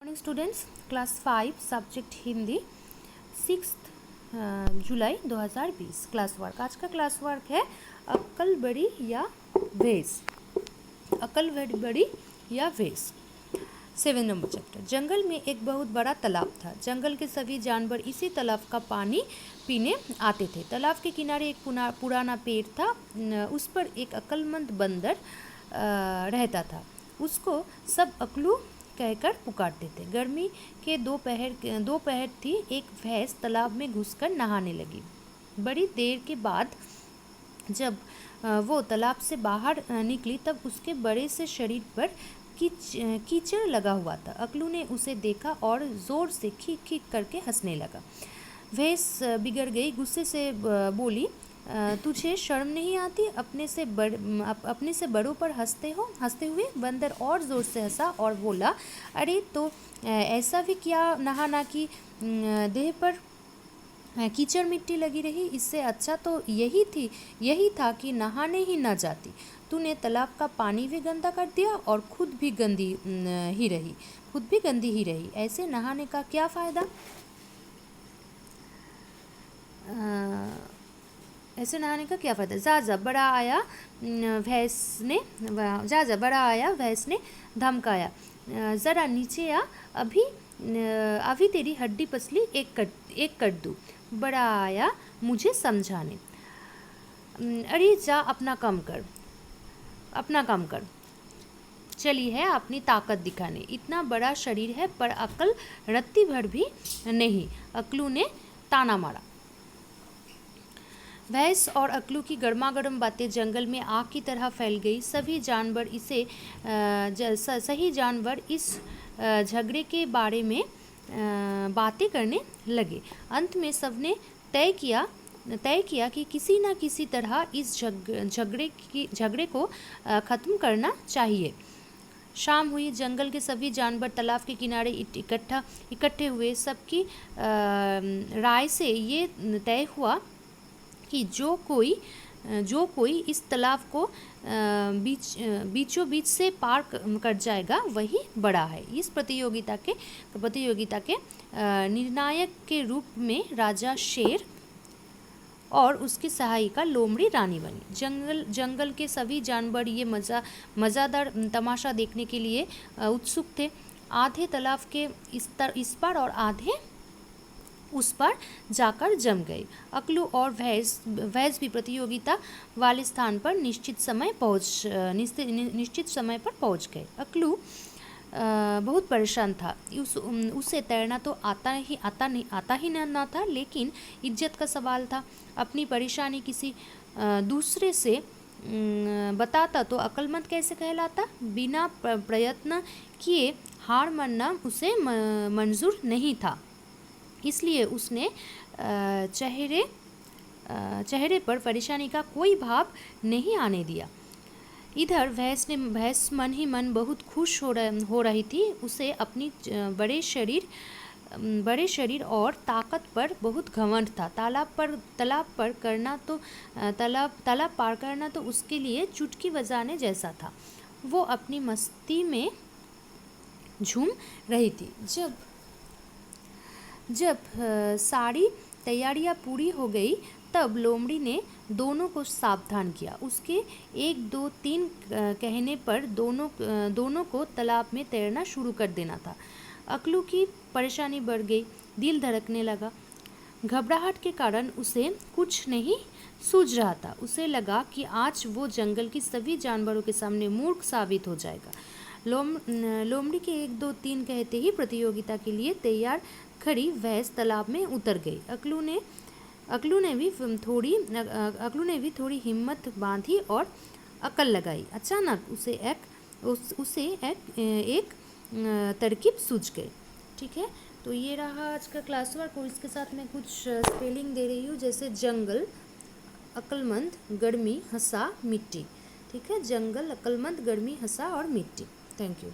Morning students, class 5 subject Hindi 6 जुलाई 2020 class work. आज का class work है अक्ल बड़ी या भैंस। अक्ल बड़ी या भैंस। 7 नंबर चैप्टर। जंगल में एक बहुत बड़ा तालाब था। जंगल के सभी जानवर इसी तालाब का पानी पीने आते थे। तालाब के किनारे एक पुराना पेड़ था। उस पर एक अक्लमंद बंदर रहता था। उसको सब अक्लू कहकर पुकारते थे। गर्मी के दोपहर थी। एक भैंस तालाब में घुसकर नहाने लगी। बड़ी देर के बाद जब वो तालाब से बाहर निकली तब उसके बड़े से शरीर पर कीचड़ लगा हुआ था। अक्लू ने उसे देखा और जोर से खींच खींच करके हंसने लगा। भैंस बिगड़ गई, गुस्से से बोली, तुझे शर्म नहीं आती? अपने से बड़ों पर हंसते हुए बंदर और ज़ोर से हंसा और बोला, अरे तो ऐसा भी क्या नहाना कि देह पर कीचड़ मिट्टी लगी रही। इससे अच्छा तो यही था कि नहाने ही न जाती। तूने तालाब का पानी भी गंदा कर दिया और खुद भी गंदी ही रही। ऐसे नहाने का क्या फ़ायदा? जा बड़ा आया भैंस ने धमकाया, ज़रा नीचे आ, अभी तेरी हड्डी पसली एक कर दूँ। बड़ा आया मुझे समझाने। अरे जा अपना काम कर। चली है अपनी ताकत दिखाने। इतना बड़ा शरीर है पर अक्ल रत्ती भर भी नहीं। अक्लू ने ताना मारा। भैंस और अक्लू की गर्मागर्म बातें जंगल में आग की तरह फैल गई। सही जानवर इस झगड़े के बारे में बातें करने लगे। अंत में सबने तय किया कि किसी न किसी तरह इस झगड़े को ख़त्म करना चाहिए। शाम हुई। जंगल के सभी जानवर तालाब के किनारे इकट्ठे हुए। सबकी राय से ये तय हुआ कि जो कोई इस तालाब को बीचों बीच से पार कर जाएगा वही बड़ा है। इस प्रतियोगिता के निर्णायक के रूप में राजा शेर और उसकी सहायिका लोमड़ी रानी बनी। जंगल के सभी जानवर ये मज़ेदार तमाशा देखने के लिए उत्सुक थे। आधे तालाब के इस पार और आधे उस पर जाकर जम गए। अक्लू और भैंस भी प्रतियोगिता वाले स्थान पर निश्चित समय पर पहुंच गए। अक्लू बहुत परेशान था। उसे तैरना तो आता ही न था, लेकिन इज्जत का सवाल था। अपनी परेशानी किसी दूसरे से बताता तो अक्लमंद कैसे कहलाता। बिना प्रयत्न किए हार मानना उसे मंजूर नहीं था। इसलिए उसने चेहरे पर परेशानी का कोई भाव नहीं आने दिया। इधर भैंस मन ही मन बहुत खुश हो रही थी। उसे अपनी बड़े शरीर और ताकत पर बहुत घमंड था। तालाब पार करना तो उसके लिए चुटकी बजाने जैसा था। वो अपनी मस्ती में झूम रही थी। जब सारी तैयारियां पूरी हो गई तब लोमड़ी ने दोनों को सावधान किया। उसके 1 2 3 कहने पर दोनों को तालाब में तैरना शुरू कर देना था। अक्लू की परेशानी बढ़ गई, दिल धड़कने लगा। घबराहट के कारण उसे कुछ नहीं सूझ रहा था। उसे लगा कि आज वो जंगल के सभी जानवरों के सामने मूर्ख साबित हो जाएगा। लोमड़ी के 1 2 3 कहते ही प्रतियोगिता के लिए तैयार खड़ी भैंस तालाब में उतर गई। अक्लू ने भी थोड़ी हिम्मत बांधी और अकल लगाई। अचानक उसे एक तरकीब सूझ गई। ठीक है, तो ये रहा आज का क्लास वर्क और इसके साथ मैं कुछ स्पेलिंग दे रही हूँ, जैसे जंगल, अक्लमंद, गर्मी, हंसा, मिट्टी। ठीक है, जंगल, अक्लमंद, गर्मी, हंसा और मिट्टी। Thank you.